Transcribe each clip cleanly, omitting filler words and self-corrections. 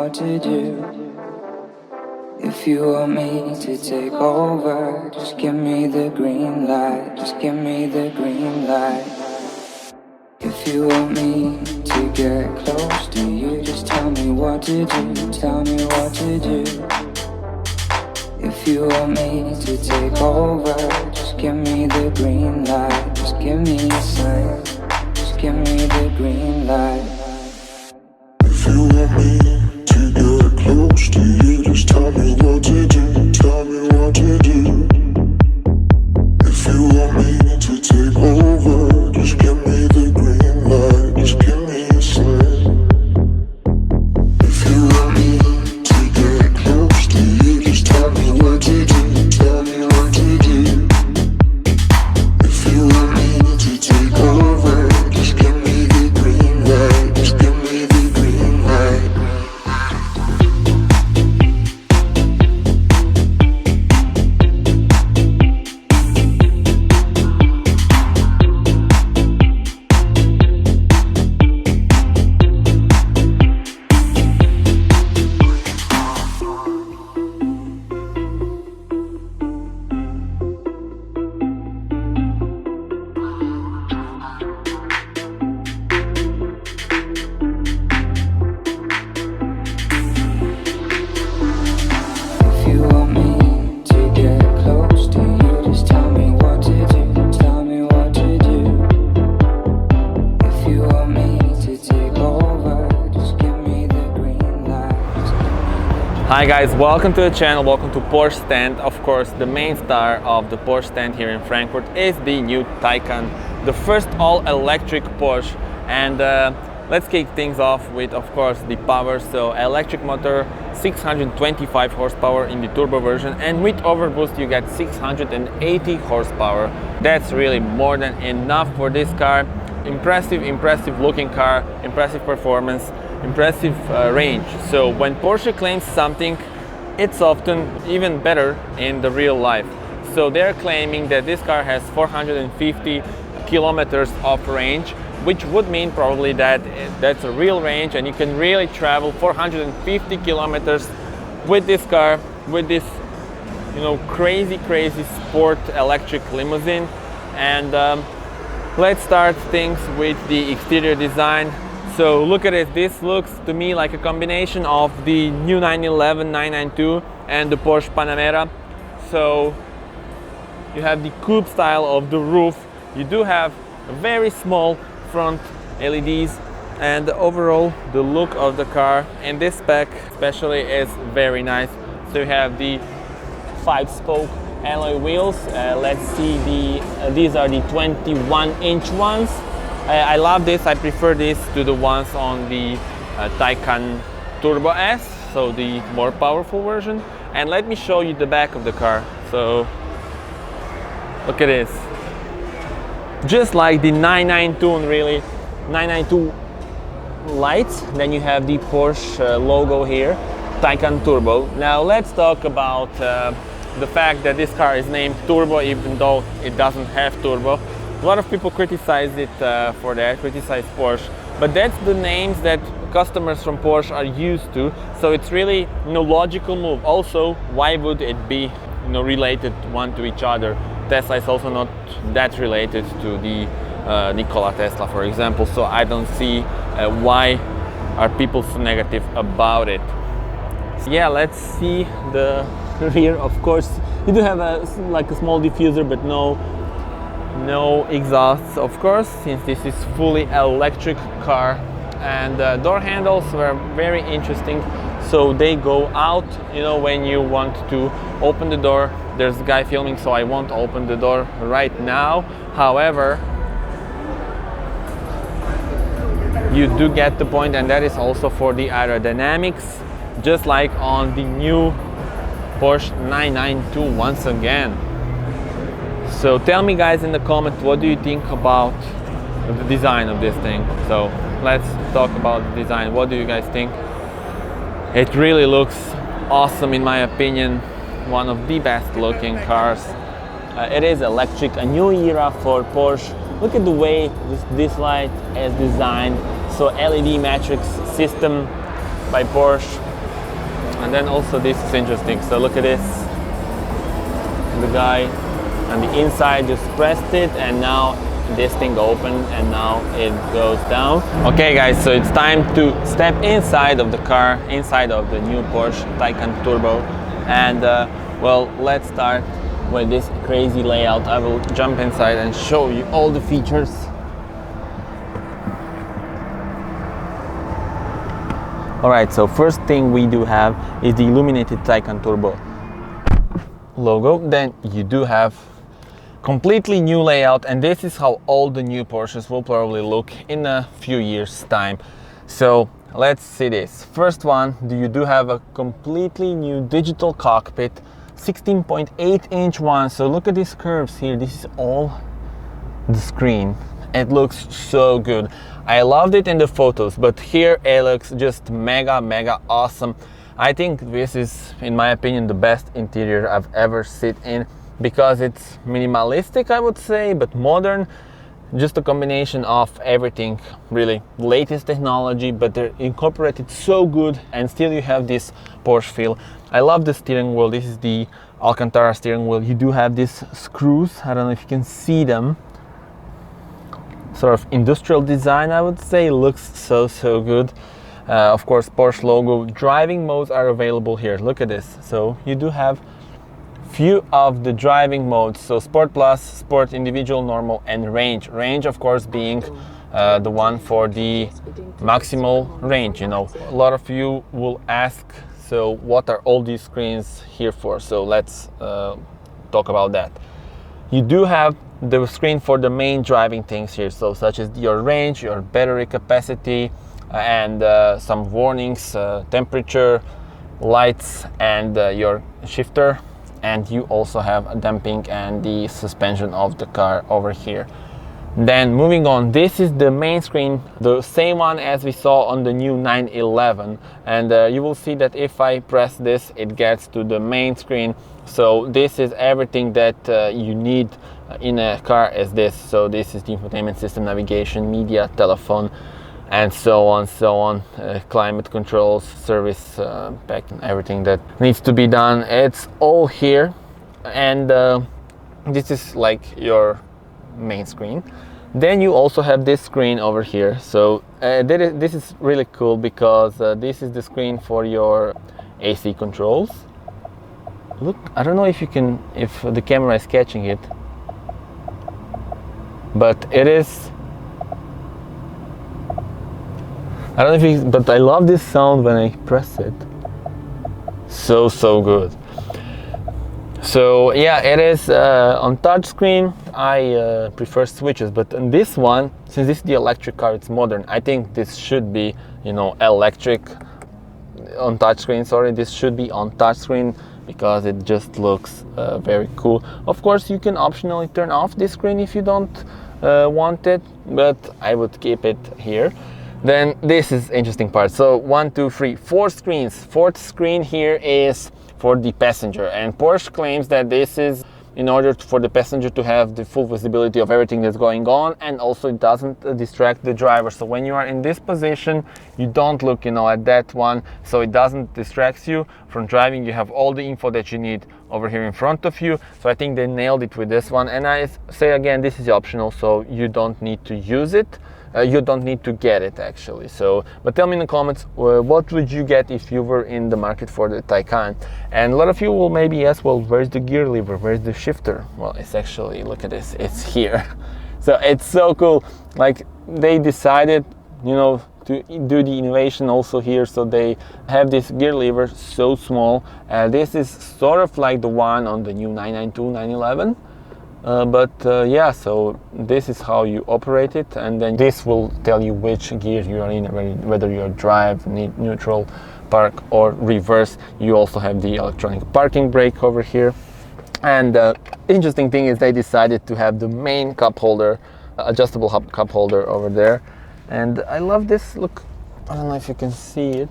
what to do. If you want me to take over, just give me the green light, just give me the green light. If you want me to get close to you, just tell me what to do, tell me what to do. If you want me to take over, just give me the green light, just give me a sign, just give me the green light. If you want me to get close to you, just tell me what to do, tell me what to do. If you want me to take over, just give me the green light, just give me a sign. If you want me to get close to you, just tell me what to do, tell me what to do. If you want me to take over, just give me the green light, just give me the green light. If you want me to get close to you, just tell me what to do, tell me what to do. If you want me to take over, just give me the green light, just give me the... Hi guys, welcome to the channel, welcome to Porsche Stand. Of course, the main star of the Porsche Stand here in Frankfurt is the new Taycan, the first all-electric Porsche. And let's kick things off with, of course, the power. So electric motor, 625 horsepower in the turbo version, and with overboost you get 680 horsepower. That's really more than enough for this car. Impressive looking car, impressive performance, impressive range. So when Porsche claims something, it's often even better in the real life. So they're claiming that this car has 450 kilometers of range, which would mean probably that that's a real range and you can really travel 450 kilometers with this car, with this, you know, crazy sport electric limousine. And let's start things with the exterior design. So look at it, this looks to me like a combination of the new 911, 992 and the Porsche Panamera. So you have the coupe style of the roof, you do have a very small front LEDs, and overall the look of the car in this spec especially is very nice. So you have the 5-spoke alloy wheels. Let's see, these are the 21-inch ones. I love this, I prefer this to the ones on the Taycan Turbo S, so the more powerful version. And let me show you the back of the car. So look at this. Just like the 992 and really 992 lights, then you have the Porsche logo here, Taycan Turbo. Now let's talk about the fact that this car is named Turbo even though it doesn't have turbo. A lot of people criticize it for that, criticize Porsche, but that's the names that customers from Porsche are used to. So it's really no logical move. Also, why would it be related one to each other? Tesla is also not that related to the Nikola Tesla, for example, so I don't see why are people so negative about it. So yeah, let's see the rear. Of course, you do have a small diffuser, but no exhausts, of course, since this is fully electric car. And door handles were very interesting. So they go out, when you want to open the door. There's a guy filming, so I won't open the door right now. However, you do get the point, and that is also for the aerodynamics, just like on the new Porsche 992 once again. So tell me guys in the comments, what do you think about the design of this thing? So let's talk about the design. What do you guys think? It really looks awesome in my opinion. One of the best looking cars. It is electric, a new era for Porsche. Look at the way this light is designed. So LED matrix system by Porsche. And then also this is interesting. So look at this. The guy on the inside just pressed it, and now this thing opened, and now it goes down. Okay guys, so it's time to step inside of the car, inside of the new Porsche Taycan Turbo. And well, let's start with this crazy layout. I will jump inside and show you all the features. Alright, so first thing we do have is the illuminated Taycan Turbo logo. Then you do have completely new layout, and this is how all the new Porsches will probably look in a few years time. So let's see this. First one, you do have a completely new digital cockpit, 16.8-inch one. So look at these curves here. This is all the screen. It looks so good. I loved it in the photos, but here it looks just mega awesome. I think this is, in my opinion, the best interior I've ever sit in, because it's minimalistic, I would say, but modern. Just a combination of everything, really latest technology, but they're incorporated so good, and still you have this Porsche feel. I love the steering wheel. This is the Alcantara steering wheel. You do have these screws. I don't know if you can see them. Sort of industrial design, I would say. Looks so good. Of course, Porsche logo. Driving modes are available here. Look at this. So you do have few of the driving modes. So Sport Plus, Sport, Individual, Normal, and Range. Range, of course, being the one for the maximal range. You know, a lot of you will ask, so what are all these screens here for? So let's talk about that. You do have the screen for the main driving things here, so such as your range, your battery capacity, and some warnings, temperature, lights, and your shifter. And you also have a damping and the suspension of the car over here. Then moving on, this is the main screen, the same one as we saw on the new 911. And you will see that if I press this, it gets to the main screen. So this is everything that you need in a car as this. So this is the infotainment system, navigation, media, telephone, and so on, climate controls, service pack, and everything that needs to be done. It's all here. And this is like your main screen. Then you also have this screen over here. So this is really cool, because this is the screen for your AC controls. Look, I don't know if you can, if the camera is catching it, but it is, I don't know if but I love this sound when I press it. So good. So yeah, it is on touch screen. I prefer switches, but on this one, since this is the electric car, it's modern. I think this should be, you know, electric on touch screen. Sorry, this should be on touch screen, because it just looks very cool. Of course, you can optionally turn off this screen if you don't want it, but I would keep it here. Then this is interesting part. So 1, 2, 3, 4 screens. Fourth screen here is for the passenger, and Porsche claims that this is in order for the passenger to have the full visibility of everything that's going on, and also it doesn't distract the driver. So when you are in this position, you don't look, you know, at that one, so it doesn't distract you from driving. You have all the info that you need over here in front of you. So I think they nailed it with this one. And I say again, this is optional, so you don't need to use it. You don't need to get it actually. So, but tell me in the comments, what would you get if you were in the market for the Taycan? And a lot of you will maybe ask, well, where's the gear lever? Where's the shifter? Well, it's actually, look at this, it's here. So it's so cool. Like, they decided, you know, to do the innovation also here. So they have this gear lever so small. This is sort of like the one on the new 992, 911. Yeah, so this is how you operate it, and then this will tell you which gear you are in, whether you're drive, neutral, park, or reverse. You also have the electronic parking brake over here. And the interesting thing is they decided to have the main cup holder, adjustable cup holder over there. And I love this, look, I don't know if you can see it,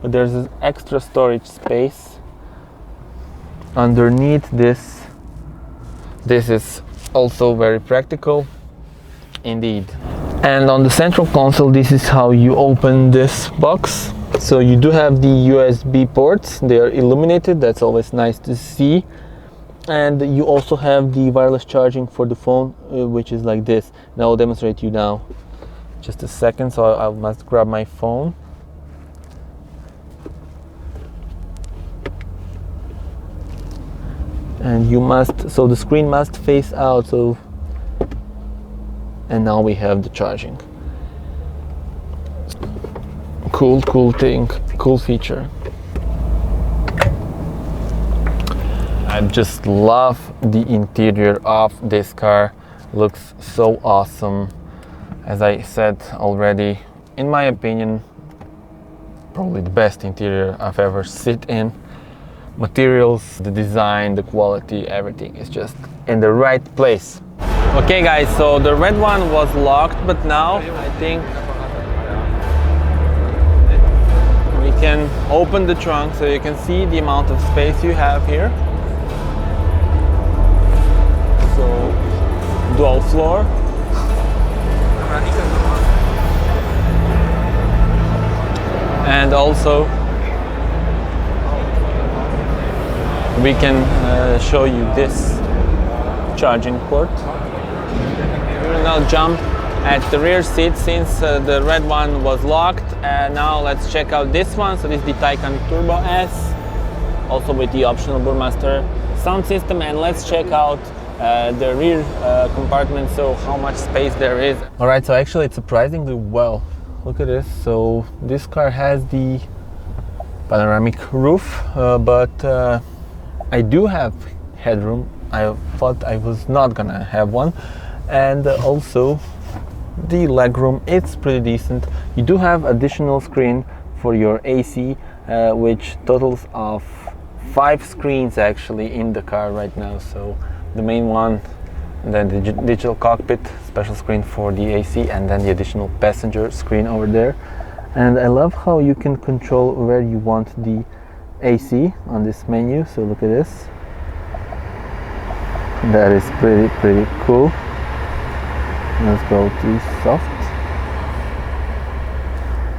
but there's an extra storage space underneath this. This is also very practical indeed. And on the central console, this is how you open this box. So you do have the USB ports, they are illuminated, that's always nice to see. And you also have the wireless charging for the phone, which is like this. Now I'll demonstrate you now. Just a second, so I must grab my phone. And you must, so the screen must face out, so, and now we have the charging. Cool thing, cool feature. I just love the interior of this car. Looks so awesome. As I said already, in my opinion, probably the best interior I've ever sit in. Materials, the design, the quality, everything is just in the right place. Okay guys, so the red one was locked, but now I think we can open the trunk so you can see the amount of space you have here. So, dual floor. And also we can show you this charging port. We will now jump at the rear seat since the red one was locked. Now let's check out this one. So this is the Taycan Turbo S, also with the optional Burmester sound system, and let's check out the rear compartment, so how much space there is. Alright, so actually it's surprisingly well. Look at this. So this car has the panoramic roof, but I do have headroom. I thought I was not gonna have one. And also the legroom, it's pretty decent. You do have additional screen for your AC, which totals of 5 screens actually in the car right now. So the main one, then the digital cockpit, special screen for the AC, and then the additional passenger screen over there. And I love how you can control where you want the AC on this menu. So look at this. That is pretty cool. Let's go to soft.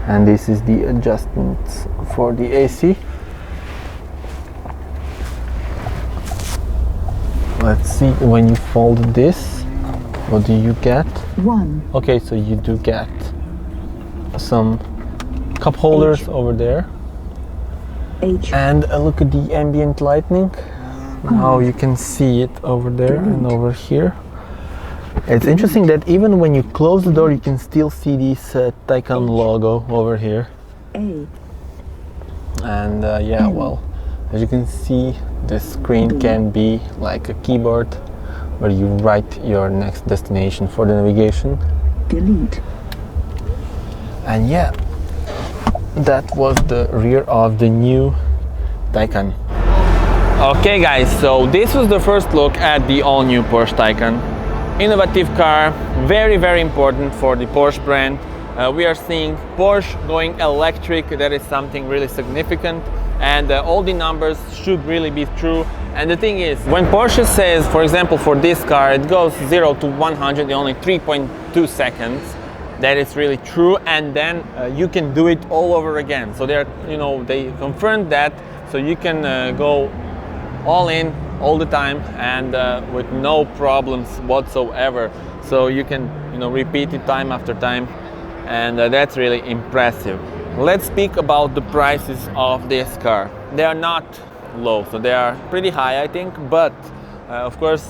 And this is the adjustments for the AC. Let's see, when you fold this, what do you get? 1. Okay, so you do get some cup holders over there. And look at the ambient lighting. Now you can see it over there and over here. It's interesting that even when you close the door, you can still see this Taycan logo over here. And yeah, well, as you can see, the screen can be like a keyboard where you write your next destination for the navigation. Delete. And yeah, that was the rear of the new Taycan. Okay guys, so this was the first look at the all-new Porsche Taycan. Innovative car, very important for the Porsche brand. We are seeing Porsche going electric. That is something really significant, and all the numbers should really be true. And the thing is, when Porsche says, for example, for this car it goes 0 to 100 in only 3.2 seconds, that is really true. And then you can do it all over again. So they're, they confirmed that, so you can go all in all the time and with no problems whatsoever. So you can repeat it time after time, and that's really impressive. Let's speak about the prices of this car. They are not low, so they are pretty high, I think, but of course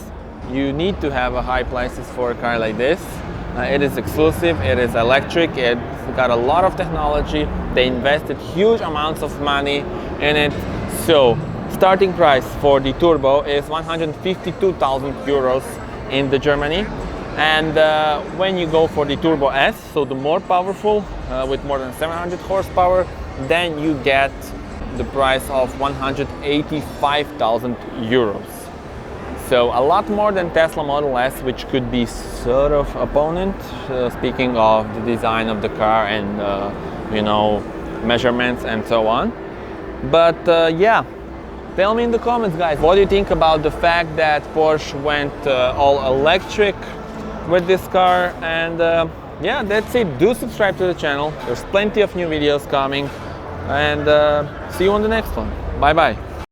you need to have a high prices for a car like this. It is exclusive, it is electric, it's got a lot of technology. They invested huge amounts of money in it. So starting price for the Turbo is 152,000 euros in Germany. And when you go for the Turbo S, so the more powerful, with more than 700 horsepower, then you get the price of 185,000 euros. So a lot more than Tesla Model S, which could be sort of opponent, speaking of the design of the car and measurements and so on. But yeah, tell me in the comments, guys, what do you think about the fact that Porsche went all electric with this car? And yeah, that's it. Do subscribe to the channel. There's plenty of new videos coming. and see you on the next one. Bye bye.